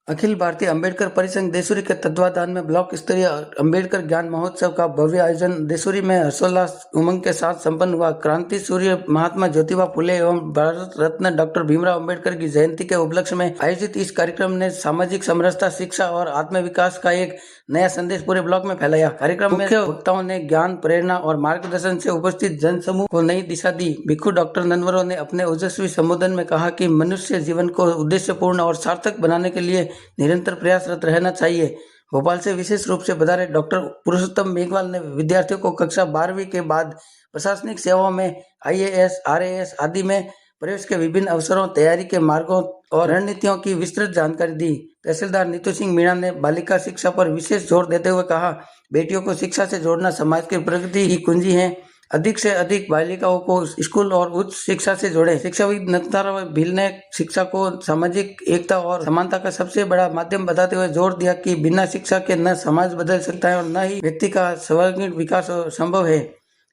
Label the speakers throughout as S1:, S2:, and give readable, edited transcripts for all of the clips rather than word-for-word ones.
S1: अखिल भारतीय अंबेडकर परिसंघ देसूरी के तत्वाधान में ब्लॉक स्तरीय अंबेडकर ज्ञान महोत्सव का भव्य आयोजन देसूरी में हर्षोल्लास उमंग के साथ संपन्न हुआ। क्रांति सूर्य महात्मा ज्योतिबा फुले एवं भारत रत्न डॉक्टर भीमराव अंबेडकर की जयंती के उपलक्ष्य में आयोजित इस कार्यक्रम ने सामाजिक समरसता, शिक्षा और आत्म विकास का एक नया संदेश पूरे ब्लॉक में फैलाया। कार्यक्रम में वक्ताओं ने ज्ञान, प्रेरणा और मार्गदर्शन से उपस्थित जन समूह को नई दिशा दी। भिक्खु डॉक्टर ननवरो ने अपने ओजस्वी संबोधन में कहा कि मनुष्य जीवन को उद्देश्यपूर्ण और सार्थक बनाने के लिए निरंतर प्रयासरत रहना चाहिए। भोपाल से विशेष रूप से पधारे डॉक्टर पुरुषोत्तम मेघवाल ने विद्यार्थियों को कक्षा 12वीं के बाद प्रशासनिक सेवाओं में IAS, RAS आदि में प्रवेश के विभिन्न अवसरों, तैयारी के मार्गों और रणनीतियों की विस्तृत जानकारी दी। तहसीलदार नीतू सिंह मीणा ने बालिका शिक्षा पर विशेष जोर देते हुए कहा, बेटियों को शिक्षा से जोड़ना समाज की प्रगति की कुंजी है। अधिक से अधिक बालिकाओं को स्कूल और उच्च शिक्षा से जोड़ें। शिक्षाविद नंदताराव भील ने शिक्षा को सामाजिक एकता और समानता का सबसे बड़ा माध्यम बताते हुए जोर दिया कि बिना शिक्षा के न समाज बदल सकता है और न ही व्यक्ति का सर्वांगीण विकास संभव है।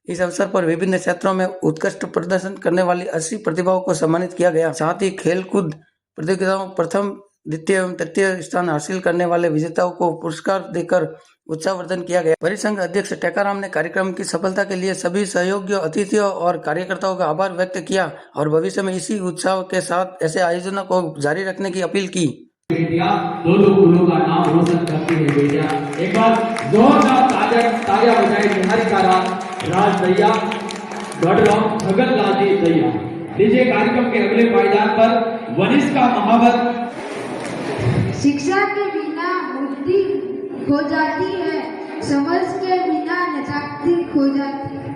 S1: इस अवसर पर विभिन्न क्षेत्रों में उत्कृष्ट प्रदर्शन करने वाली 80 प्रतिभाओं को सम्मानित किया गया। साथ ही खेलकूद प्रतियोगिताओं प्रथम, द्वितीय एवं तृतीय स्थान हासिल करने वाले विजेताओं को पुरस्कार देकर उत्साहवर्धन किया गया। परिसंघ अध्यक्ष टेकाराम ने कार्यक्रम की सफलता के लिए सभी सहयोगियों, अतिथियों और कार्यकर्ताओं का आभार व्यक्त किया और भविष्य में इसी उत्साह के साथ ऐसे आयोजनों को जारी रखने की अपील की।
S2: दो फूलों का नाम रोशन करती है बेटियां। एक बार जोरदार तालियां बजाएं बिहारी का राज दैया, गढ़राम भगत लाल जी दैया। लीजिए कार्यक्रम के अगले पायदान पर वनिश का महावत।
S3: शिक्षा के बिना बुद्धि खो जाती है, समझ के बिना नजाकती खो जाती है।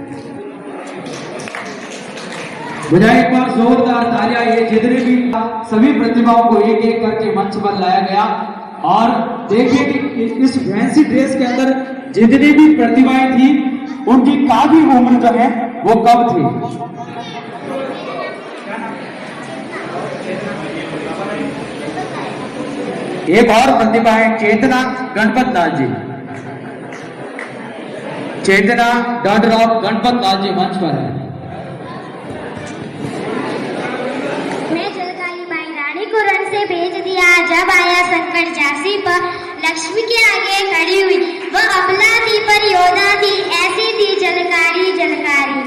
S2: बजाय एक बार जोरदार तालियां। ये जितने भी सभी प्रतिभाओं को एक एक करके मंच पर लाया गया और देखिए कि इस फैंसी ड्रेस के अंदर जितनी भी प्रतिभाएं थी उनकी काफी उम्र जो है वो कब थी। एक और प्रतिभा है चेतना गणपत लाल जी। चेतना डॉक्टर गणपत लाल जी मंच पर है।
S4: मैं जलकाली बाई रानी को रण से भेज दिया, जब आया संकट झांसी पर लक्ष्मी के आगे खड़ी हुई। वह अबला थी पर योद्धा थी, ऐसी थी जलकारी जलकारी।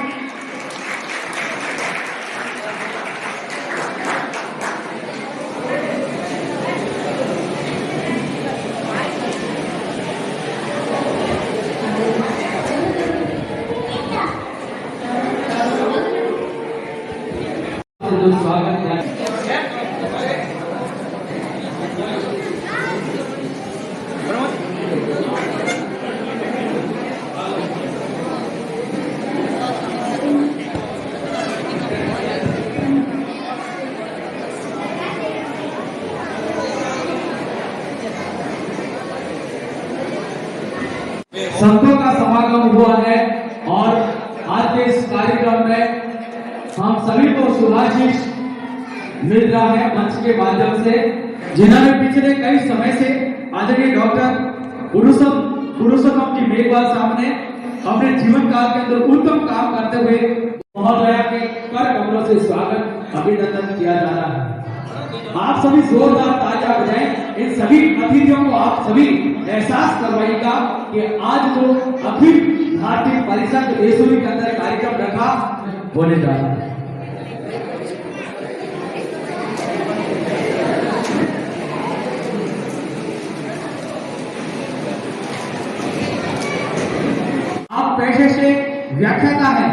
S2: संतों का समागम हुआ है और आज के इस कार्यक्रम में हम सभी को शुभाशीष मिल रहा है मंच के माध्यम से, जिन्होंने पिछले कई समय से आदरणीय डॉक्टर पुरुषोत्तम की मेघवाल साहब ने अपने जीवन काल के अंदर उत्तम काम करते हुए महोदया के कर कमलों से स्वागत अभिनंदन किया जा रहा है। आप सभी जोरदार तालियां बजाएं। इन सभी अतिथियों को आप सभी एहसास करवाइएगा कि आज जो अखिल भारतीय परिसंघ देसूरी के अंदर कार्यक्रम रखा होने जा रहा है। आप पेशे से व्याख्याता हैं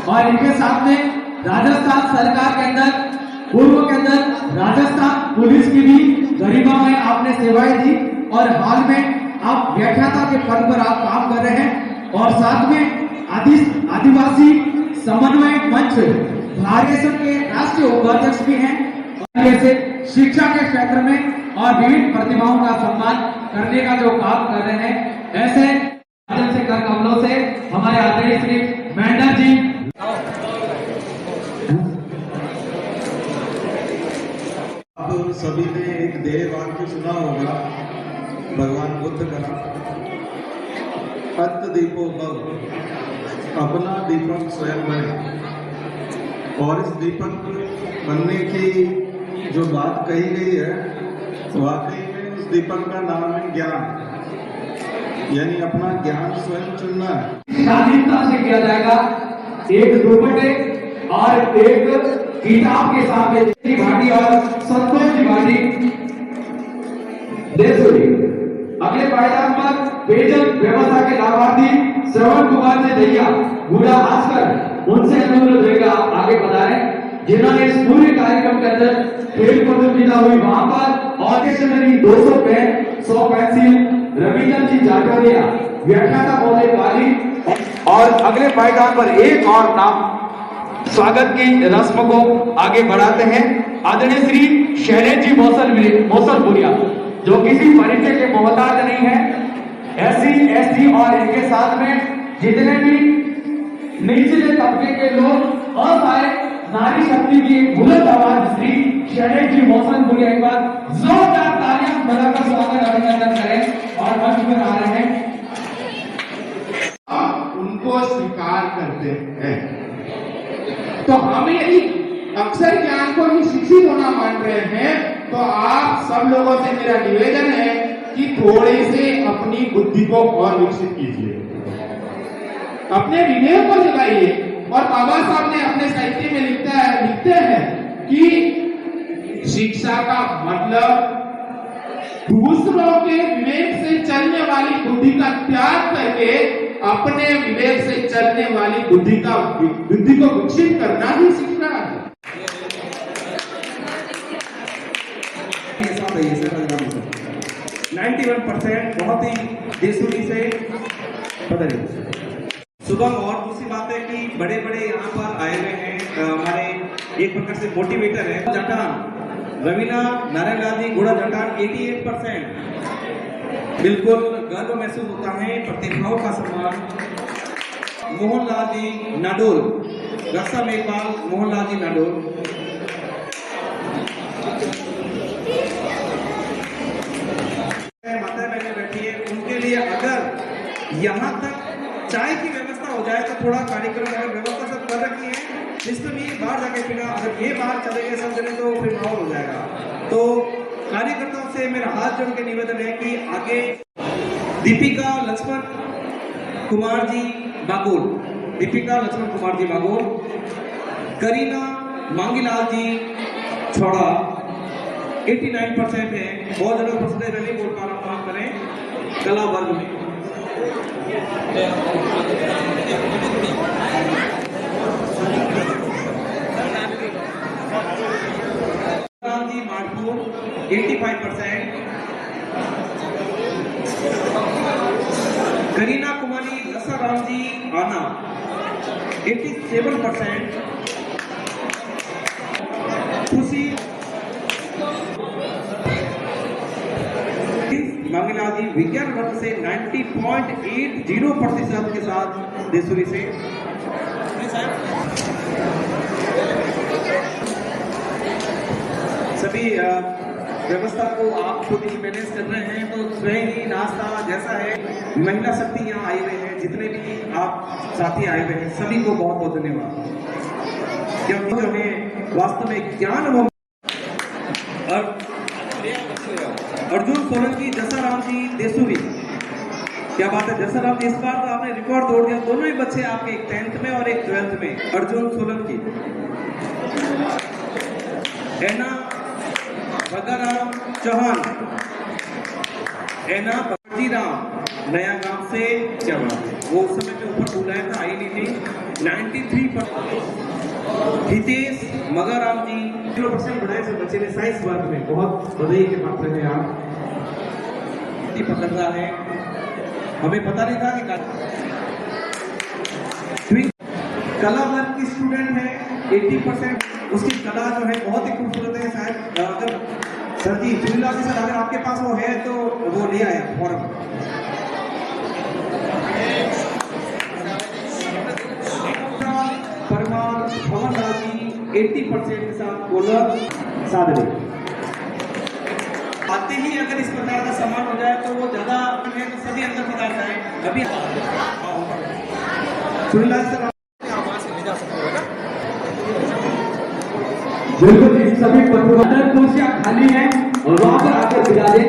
S2: और इनके साथ में राजस्थान सरकार के अंदर पूर्व के अंदर राजस्थान पुलिस की भी गरिमा में आपने सेवाएं दी और हाल में आप व्याख्याता के पद पर आप काम कर रहे हैं और साथ में आदिवासी समन्वय मंच भारत के राष्ट्रीय उपाध्यक्ष भी हैं और ऐसे शिक्षा के क्षेत्र में और विभिन्न प्रतिभाओं का सम्मान करने का जो काम कर रहे हैं, ऐसे माध्यम से कर कमलों से हमारे आदरणीय श्री मेंढर जी।
S5: आप सभी ने एक ध्येय वाक्य सुना होगा भगवान बुद्ध का, अत्त दीपो भव, अपना दीपक स्वयं बने। और इस दीपक बनने की जो बात कही गई है वाकई उस दीपक का नाम है ज्ञान, यानी अपना ज्ञान स्वयं चुनना है।
S2: शालीनता से किया जाएगा। एक दुपट्टे और एक किताब के साथ में त्रिपाठी और संतोष त्रिपाठी देशोरी। अगले पायदान पर पेयजल व्यवस्था के लाभार्थी श्रवण कुमार से दैया गुड़ा आजकल उनसे अनुरोध रहेगा आगे बढ़ाएं, जिन्होंने इस पूरे कार्यक्रम के अंदर खेल प्रतियोगिता हुई वहां पर ऑर्केस्ट्ररी 200 पेन 100 पेंसिल रविचंद्र जी जाटोरिया व्याख्याता महोदय वाली और अगले पायदान पर एक और नाम स्वागत की रस्म को आगे बढ़ाते हैं। आदरणीय श्री शैलेश जी मौसलपुरिया जो किसी परिचय के मोहताज नहीं है। SC ST और इनके साथ में जितने भी निचले तबके के लोग असहाय नारी शक्ति की बुलंद आवाज श्री शैलेश जी मौसलपुरिया एक बार जोरदार तालियां बजाकर स्वागत अभिनंदन करें और मंच पर आ रहे हैं।
S6: उनको स्वीकार करते हैं। तो हम यदि अक्षर ज्ञान को ही शिक्षित होना मान रहे हैं तो आप सब लोगों से मेरा निवेदन है कि थोड़े से अपनी बुद्धि को और विकसित कीजिए, अपने विवेक को जगाइए। और बाबा साहब ने अपने साहित्य में लिखते हैं कि शिक्षा का मतलब दूसरों के विवेक से चलने वाली बुद्धि का त्याग करके अपने विवेक से चलने वाली बुद्धि को विकसित करना ही शिक्षा है।
S7: 91% बहुत ही देशूरी से बदल शुभम। और दूसरी बात है कि बड़े बड़े यहाँ पर आए हुए हैं, हमारे एक प्रकार से मोटिवेटर है। जटान रवीना नारायण लाल जी गुड़ा जटान 88%। बिल्कुल गर्व महसूस होता है, प्रतिभाओं का सम्मान। मोहनलाल जी नाडोल रक्षा मेघवाल मोहनलाल जी नाडोल। माता बहने बैठी है, उनके लिए अगर यहाँ तक चाय की व्यवस्था हो जाए तो थोड़ा कार्यक्रम अगर व्यवस्था सब कर रखी है, सिस्टम ये बाहर जाके पीना, अगर ये बाहर चले गए सब जने तो फिर माहौल हो जाएगा। तो कार्यकर्ताओं से मेरा हाथ जोड़ के निवेदन है कि आगे दीपिका लक्ष्मण कुमार जी बागोल, दीपिका लक्ष्मण कुमार जी बागोल, करीना मांगीलाल जी छोड़ा 89% है। बहुत ज्यादा परसेंटेज नहीं बोल पा रहा हूँ, आप करें कला वर्ग में। राम जी मानपुर 85%, करीना कुमारी दसाराम जी आना 87%, खुशी मांगीलाल जी विज्ञान वर्ग से 90.80% के साथ देशूरी से। सभी व्यवस्था को आप खुद ही मैनेज कर रहे हैं, तो स्वयं ही नाश्ता जैसा है। महिला शक्ति यहाँ आई हुए हैं, जितने भी आप साथी आए हुए हैं सभी को बहुत बहुत धन्यवाद, क्योंकि हमें वास्तव में ज्ञान वो। और अर्जुन सोलंकी जसाराम जी देसूरी, क्या बात है जसाराम जी, इस बार तो आपने रिकॉर्ड तोड़ दिया। दोनों ही बच्चे आपके, एक 10th में और एक 12th में। अर्जुन सोलंकी, एना बगाराम चौहान, एना बजीराम नया गांव से, क्या बात है, वो उस समय पे ऊपर बुलाया था, आई नहीं थी। 93%। हितेश मगाराम जी 0% बढ़ाए से बच्चे ने साइंस वर्ग में, बहुत बधाई के पात्र हैं आप। पकड़ रहा है, हमें पता नहीं था कि कला वर्ग की स्टूडेंट है 80%। उसकी कला जो है बहुत ही खूबसूरत है। शायद अगर सर जी जिला जी सर अगर आपके पास वो है तो वो ले आया फॉर्म। परमार भवन राजी 80% के साथ बोलर साधने। आते ही अगर इस प्रकार का सम्मान हो जाए तो वो ज्यादा है, तो सभी अंदर पदार्थ है। अभी सुनीलाल सर
S2: बिल्कुल सभी कुर्सियां खाली हैं और वहां पर आकर बिराजे।